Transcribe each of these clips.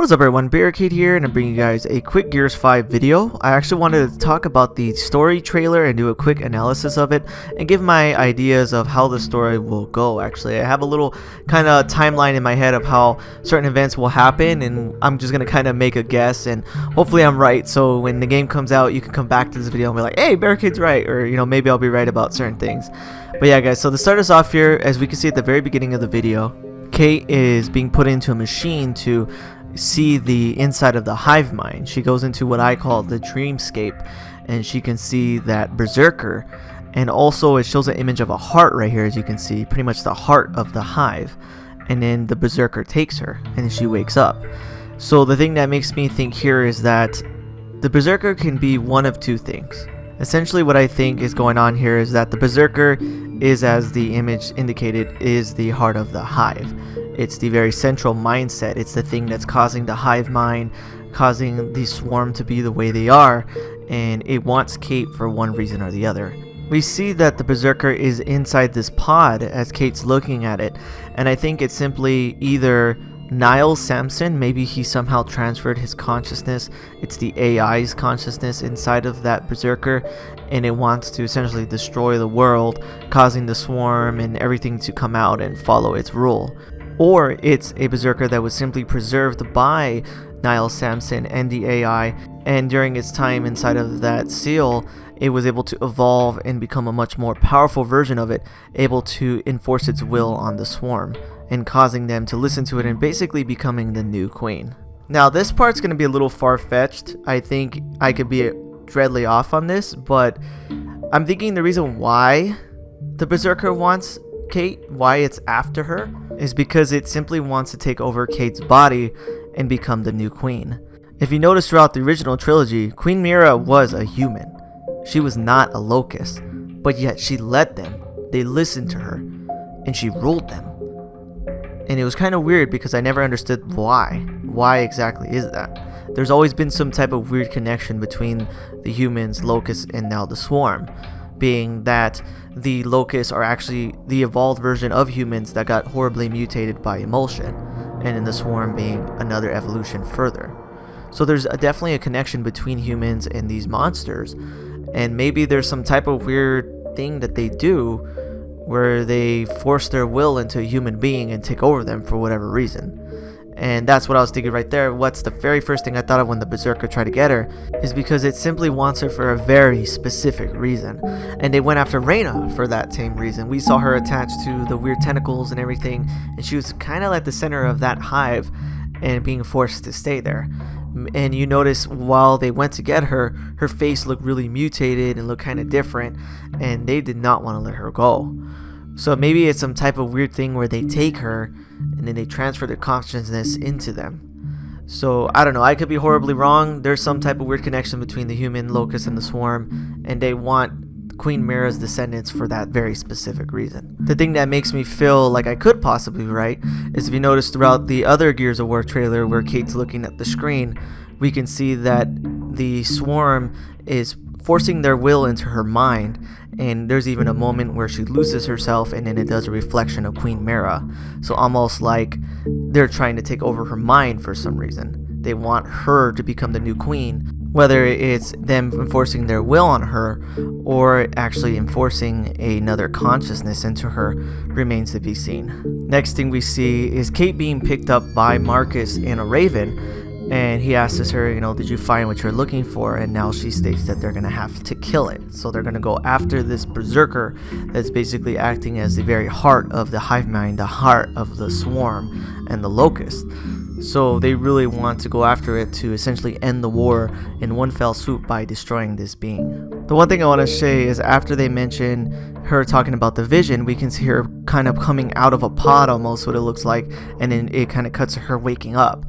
What's up everyone, Barricade here, and I'm bringing you guys a quick Gears 5 video. I actually wanted to talk about the story trailer and do a quick analysis of it and give my ideas of how the story will go. Actually, I have a little kind of timeline in my head of how certain events will happen, and I'm just going to kind of make a guess, and hopefully I'm right, so when the game comes out you can come back to this video and be like, hey, Barricade's right, or maybe I'll be right about certain things. But yeah guys, so to start us off here, as we can see at the very beginning of the video, Kate is being put into a machine to see the inside of the hive mind. She goes into what I call the dreamscape, and she can see that berserker, and also it shows an image of a heart right here, as you can see, pretty much the heart of the hive, and then the berserker takes her and she wakes up. So the thing that makes me think here is that the berserker can be one of two things. Essentially what I think is going on here is that the berserker is, as the image indicated, is the heart of the hive. It's the very central mindset. It's the thing that's causing the hive mind, causing the swarm to be the way they are, and it wants Kate for one reason or the other. We see that the berserker is inside this pod as Kate's looking at it, and I think it's simply either Niall Samson, maybe he somehow transferred his consciousness. It's the AI's consciousness inside of that berserker, and it wants to essentially destroy the world, causing the swarm and everything to come out and follow its rule. Or it's a berserker that was simply preserved by Niall Samson and the AI, and during its time inside of that seal, it was able to evolve and become a much more powerful version of it, able to enforce its will on the swarm, and causing them to listen to it and basically becoming the new queen. Now this part's going to be a little far-fetched. I think I could be dreadly off on this, but I'm thinking the reason why the berserker wants Kate, why it's after her, is because it simply wants to take over Kate's body and become the new queen. If you notice throughout the original trilogy, Queen Mira was a human. She was not a locust, but yet she led them. They listened to her, and she ruled them. And it was kind of weird because I never understood why. Why exactly is that? There's always been some type of weird connection between the humans, locusts, and now the swarm, being that the locusts are actually the evolved version of humans that got horribly mutated by emulsion, and then the swarm being another evolution further. So there's definitely a connection between humans and these monsters, and maybe there's some type of weird thing that they do where they force their will into a human being and take over them for whatever reason. And that's what I was thinking right there. What's the very first thing I thought of when the berserker tried to get her is because it simply wants her for a very specific reason, and they went after Reyna for that same reason. We saw her attached to the weird tentacles and everything, and she was kind of at the center of that hive and being forced to stay there. And you notice while they went to get her, her face looked really mutated and looked kind of different, and they did not want to let her go. So maybe it's some type of weird thing where they take her and then they transfer their consciousness into them. So I don't know, I could be horribly wrong. There's some type of weird connection between the human, locust, and the swarm, and they want Queen Mira's descendants for that very specific reason. The thing that makes me feel like I could possibly be right is if you notice throughout the other Gears of War trailer where Kate's looking at the screen, we can see that the swarm is forcing their will into her mind, and there's even a moment where she loses herself and then it does a reflection of Queen Mira. So almost like they're trying to take over her mind for some reason. They want her to become the new queen. Whether it's them enforcing their will on her or actually enforcing another consciousness into her remains to be seen. Next thing we see is Kate being picked up by Marcus and a raven, and he asks her, did you find what you're looking for? And now she states that they're going to have to kill it. So they're going to go after this berserker that's basically acting as the very heart of the hive mind, the heart of the swarm and the locust. So they really want to go after it to essentially end the war in one fell swoop by destroying this being. The one thing I want to say is after they mention her talking about the vision, we can see her kind of coming out of a pod, almost what it looks like, and then it kind of cuts to her waking up.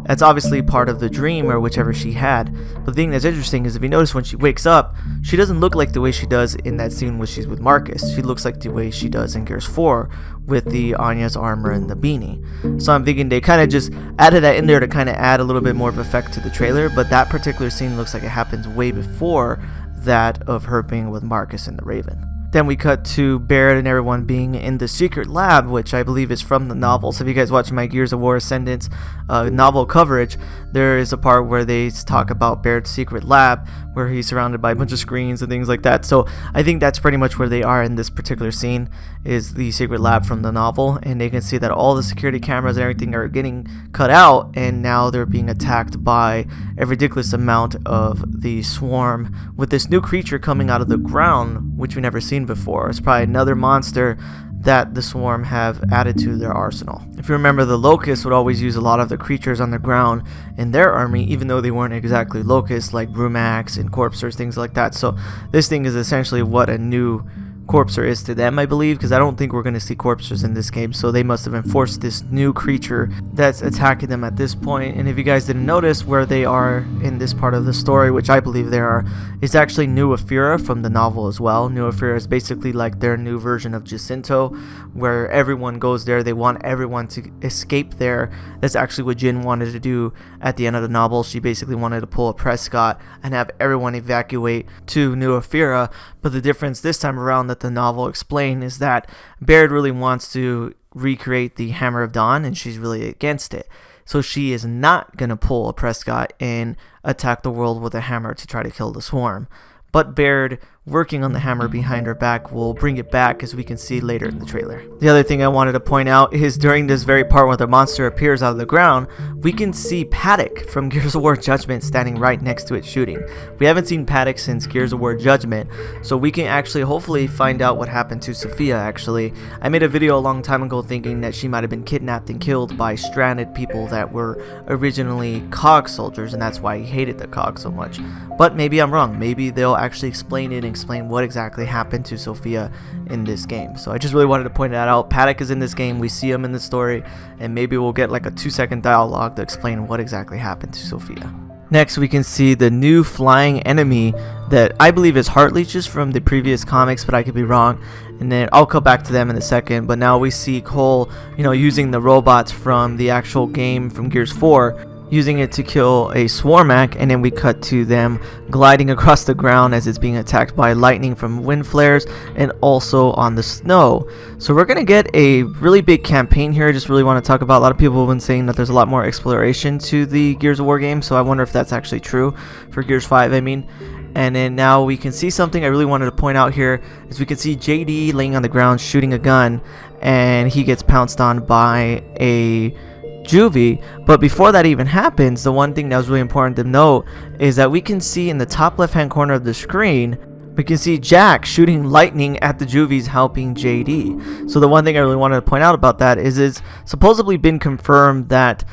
That's obviously part of the dream or whichever she had. But the thing that's interesting is if you notice when she wakes up, she doesn't look like the way she does in that scene when she's with Marcus. She looks like the way she does in Gears 4 with the Anya's armor and the beanie. So I'm thinking they kind of just added that in there to kind of add a little bit more of effect to the trailer, but that particular scene looks like it happens way before that of her being with Marcus and the Raven. Then we cut to Baird and everyone being in the secret lab, which I believe is from the novel. So if you guys watch my Gears of War Ascendance novel coverage, there is a part where they talk about Baird's secret lab, where he's surrounded by a bunch of screens and things like that. So I think that's pretty much where they are in this particular scene, is the secret lab from the novel. And they can see that all the security cameras and everything are getting cut out, and now they're being attacked by a ridiculous amount of the swarm, with this new creature coming out of the ground, which we've never seen before. It's probably another monster that the swarm have added to their arsenal. If you remember, the locusts would always use a lot of the creatures on the ground in their army, even though they weren't exactly locusts, like Brumax and Corpsers, things like that. So this thing is essentially what a new Corpser is to them, I believe, because I don't think we're going to see Corpsers in this game, so they must have enforced this new creature that's attacking them at this point. And if you guys didn't notice, where they are in this part of the story, which I believe they are, is actually New Ephyra from the novel as well. New Ephyra is basically like their new version of Jacinto, where everyone goes there. They want everyone to escape there. That's actually what Jin wanted to do at the end of the novel. She basically wanted to pull a Prescott and have everyone evacuate to New Ephyra. But the difference this time around that the novel explained is that Baird really wants to recreate the Hammer of Dawn, and she's really against it. So she is not going to pull a Prescott and attack the world with a hammer to try to kill the swarm. But Baird, working on the hammer behind her back, will bring it back, as we can see later in the trailer. The other thing I wanted to point out is during this very part where the monster appears out of the ground, we can see Paddock from Gears of War Judgment standing right next to it shooting. We haven't seen Paddock since Gears of War Judgment, so we can actually hopefully find out what happened to Sophia. Actually, I made a video a long time ago thinking that she might have been kidnapped and killed by stranded people that were originally COG soldiers, and that's why he hated the COG so much. But maybe I'm wrong. Maybe they'll actually explain it and explain what exactly happened to Sophia in this game. So I just really wanted to point that out. Paddock is in this game. We see him in the story, and maybe we'll get like a 2-second dialogue to explain what exactly happened to Sophia. Next, we can see the new flying enemy that I believe is heart leeches from the previous comics, but I could be wrong. And then I'll come back to them in a second. But now we see Cole, using the robots from the actual game from Gears 4, using it to kill a Swarmac, and then we cut to them gliding across the ground as it's being attacked by lightning from wind flares and also on the snow. So we're gonna get a really big campaign here. I just really want to talk about, a lot of people have been saying that there's a lot more exploration to the Gears of War game, so I wonder if that's actually true for Gears 5, I mean. And then now we can see something I really wanted to point out here, is we can see JD laying on the ground shooting a gun, and he gets pounced on by a Juvie. But before that even happens, the one thing that was really important to note is that we can see in the top left hand corner of the screen, we can see Jack shooting lightning at the Juvies helping JD. So the one thing I really wanted to point out about that is it's supposedly been confirmed that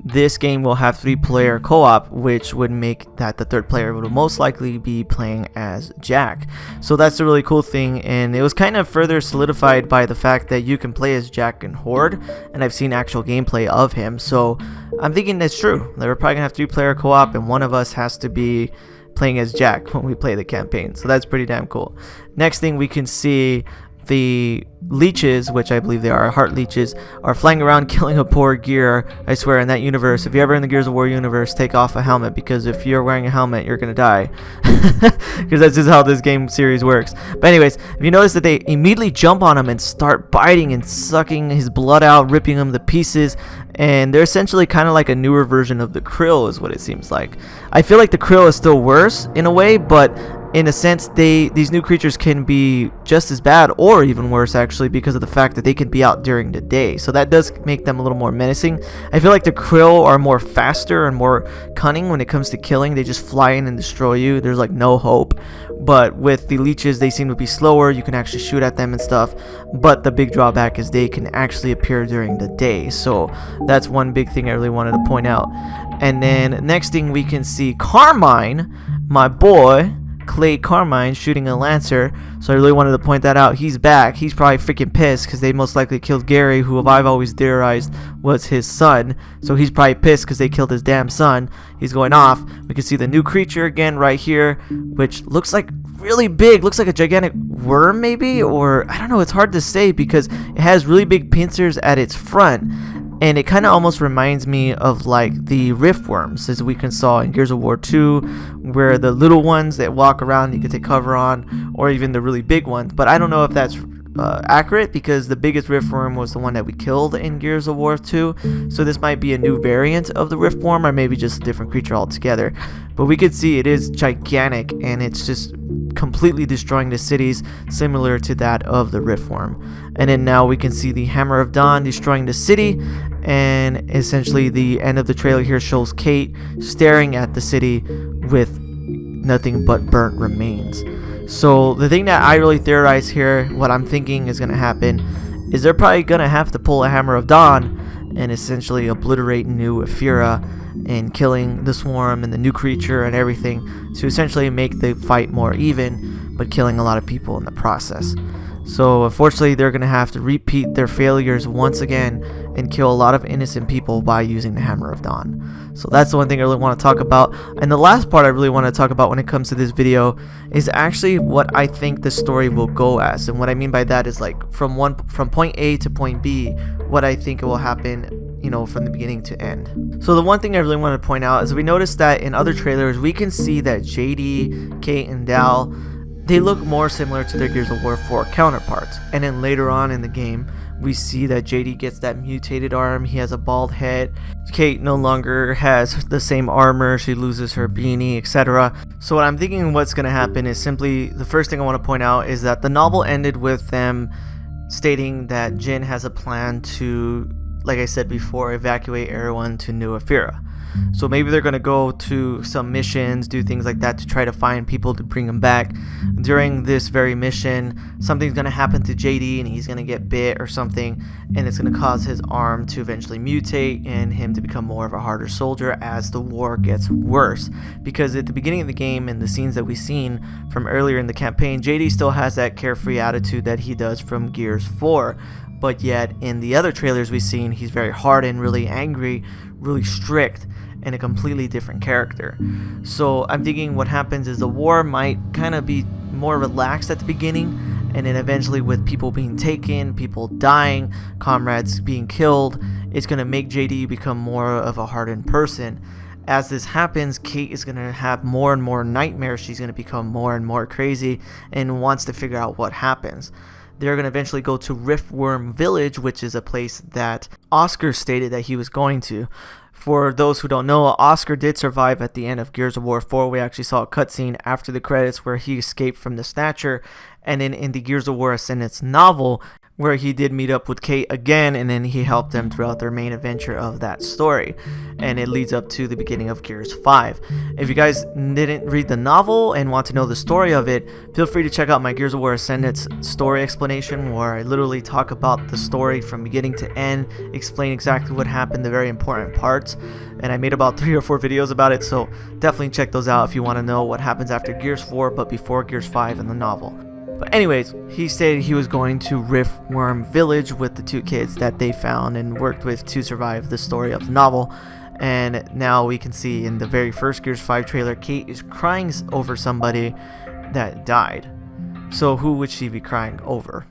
this game will have 3-player co-op, which would make that the third player would most likely be playing as Jack. So that's a really cool thing, and it was kind of further solidified by the fact that you can play as Jack in Horde, and I've seen actual gameplay of him. So I'm thinking that's true. They're probably gonna have 3-player co-op, and one of us has to be playing as Jack when we play the campaign. So that's pretty damn cool. Next thing, we can see the leeches, which I believe they are heart leeches, are flying around killing a poor Gear. I swear, in that universe, if you're ever in the Gears of War universe, take off a helmet, because if you're wearing a helmet, you're gonna die. Because that's just how this game series works. But anyways, if you notice that they immediately jump on him and start biting and sucking his blood out, ripping him to pieces, and they're essentially kind of like a newer version of the Krill, is what it seems like. I feel like the Krill is still worse in a way, but in a sense, these new creatures can be just as bad or even worse, actually, because of the fact that they can be out during the day. So that does make them a little more menacing. I feel like the Krill are more faster and more cunning when it comes to killing. They just fly in and destroy you. There's like no hope. But with the leeches, they seem to be slower. You can actually shoot at them and stuff. But the big drawback is they can actually appear during the day. So that's one big thing I really wanted to point out. And then next thing, we can see Carmine, my boy Clay Carmine, shooting a Lancer. So I really wanted to point that out. He's back. He's probably freaking pissed because they most likely killed Gary, who I've always theorized was his son. So he's probably pissed because they killed his damn son. He's going off. We can see the new creature again right here, which looks like really big. Looks like a gigantic worm maybe, or I don't know. It's hard to say because it has really big pincers at its front. And it kind of almost reminds me of like the rift worms, as we can saw in Gears of War 2, where the little ones that walk around you can take cover on, or even the really big ones. But I don't know if that's accurate, because the biggest rift worm was the one that we killed in Gears of War 2. So this might be a new variant of the rift worm, or maybe just a different creature altogether. But we could see it is gigantic, and it's just completely destroying the cities, similar to that of the rift worm. And then now we can see the Hammer of Dawn destroying the city, and essentially the end of the trailer here shows Kate staring at the city with nothing but burnt remains. So the thing that I really theorize here, what I'm thinking is going to happen, is they're probably going to have to pull a Hammer of Dawn and essentially obliterate New Ephyra, and killing the swarm and the new creature and everything to essentially make the fight more even, but killing a lot of people in the process. So unfortunately, they're going to have to repeat their failures once again and kill a lot of innocent people by using the Hammer of Dawn. So that's the one thing I really want to talk about. And the last part I really want to talk about when it comes to this video is actually what I think the story will go as. And what I mean by that is like from point A to point B, what I think will happen, you know, from the beginning to end. So the one thing I really want to point out is we noticed that in other trailers we can see that JD, Kate, and Dal, they look more similar to their Gears of War 4 counterparts. And then later on in the game, we see that JD gets that mutated arm, he has a bald head, Kate no longer has the same armor, she loses her beanie, etc. So what I'm thinking what's going to happen is simply, the first thing I want to point out is that the novel ended with them stating that Jin has a plan to, like I said before, evacuate everyone to New Ephyra. So maybe they're going to go to some missions, do things like that to try to find people to bring them back. During this very mission, something's going to happen to JD and he's going to get bit or something, and it's going to cause his arm to eventually mutate and him to become more of a harder soldier as the war gets worse. Because at the beginning of the game and the scenes that we've seen from earlier in the campaign, JD still has that carefree attitude that he does from Gears 4. But yet in the other trailers we've seen, he's very hardened, really angry, really strict, and a completely different character. So I'm thinking what happens is the war might kind of be more relaxed at the beginning, and then eventually with people being taken, people dying, comrades being killed, it's going to make JD become more of a hardened person. As this happens, Kate is going to have more and more nightmares. She's going to become more and more crazy and wants to figure out what happens. They're going to eventually go to Riftworm Village, which is a place that Oscar stated that he was going to. For those who don't know, Oscar did survive at the end of Gears of War 4. We actually saw a cutscene after the credits where he escaped from the Snatcher. And then in the Gears of War Ascendance novel, where he did meet up with Kate again, and then he helped them throughout their main adventure of that story. And it leads up to the beginning of Gears 5. If you guys didn't read the novel and want to know the story of it, feel free to check out my Gears of War Ascendance story explanation, where I literally talk about the story from beginning to end, explain exactly what happened, the very important parts. And I made about 3 or 4 videos about it, so definitely check those out if you want to know what happens after Gears 4 but before Gears 5 in the novel. But anyways, he stated he was going to Riftworm Village with the 2 kids that they found and worked with to survive the story of the novel. And now we can see in the very first Gears 5 trailer, Kate is crying over somebody that died. So who would she be crying over?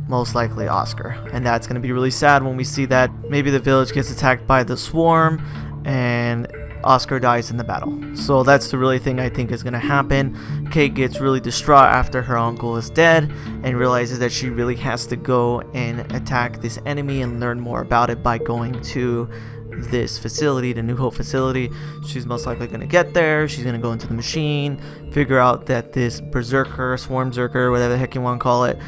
Most likely Oscar. And that's going to be really sad when we see that maybe the village gets attacked by the swarm and Oscar dies in the battle. So that's the really thing I think is going to happen. Kate gets really distraught after her uncle is dead and realizes that she really has to go and attack this enemy and learn more about it by going to this facility, the New Hope facility. She's most likely going to get there. She's going to go into the machine, figure out that this berserker, swarm berserker, whatever the heck you want to call it,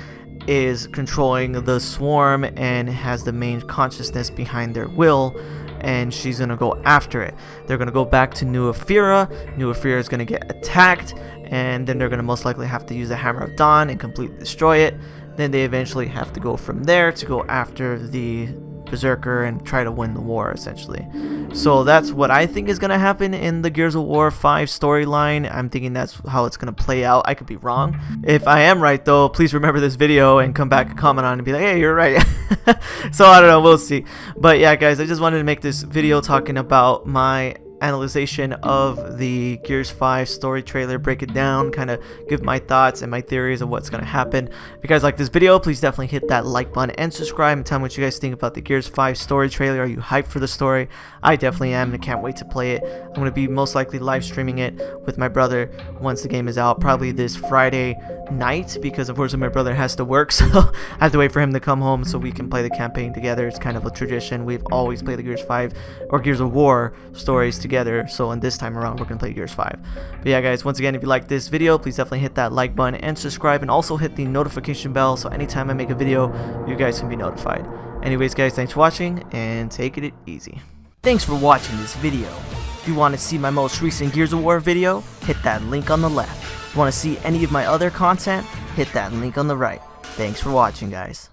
is controlling the swarm and has the main consciousness behind their will. And she's going to go after it. They're going to go back to New Ephyra. New Ephyra is going to get attacked, and then they're going to most likely have to use the Hammer of Dawn and completely destroy it. Then they eventually have to go from there to go after the berserker and try to win the war, essentially. So that's what I think is going to happen in the Gears of War 5 storyline. I'm thinking that's how it's going to play out. I could be wrong. If I am right, though, please remember this video and come back and comment on it and be like, hey, you're right. So I don't know, we'll see. But yeah, guys, I just wanted to make this video talking about my analyzation of the Gears 5 story trailer, break it down, kind of give my thoughts and my theories of what's going to happen. If you guys like this video, please definitely hit that like button and subscribe and tell me what you guys think about the Gears 5 story trailer. Are you hyped for the story? I definitely am, and I can't wait to play it. I'm going to be most likely live streaming it with my brother once the game is out, probably this Friday night, because of course my brother has to work, so I have to wait for him to come home so we can play the campaign together. It's kind of a tradition. We've always played the Gears 5 or Gears of War stories together, so in this time around we're gonna play Gears 5. But yeah guys, once again, if you like this video, please definitely hit that like button and subscribe, and also hit the notification bell so anytime I make a video you guys can be notified. Anyways guys, thanks for watching and take it easy. Thanks for watching this video. If you want to see my most recent Gears of War video, hit that link on the left. If you want to see any of my other content, hit that link on the right. Thanks for watching guys.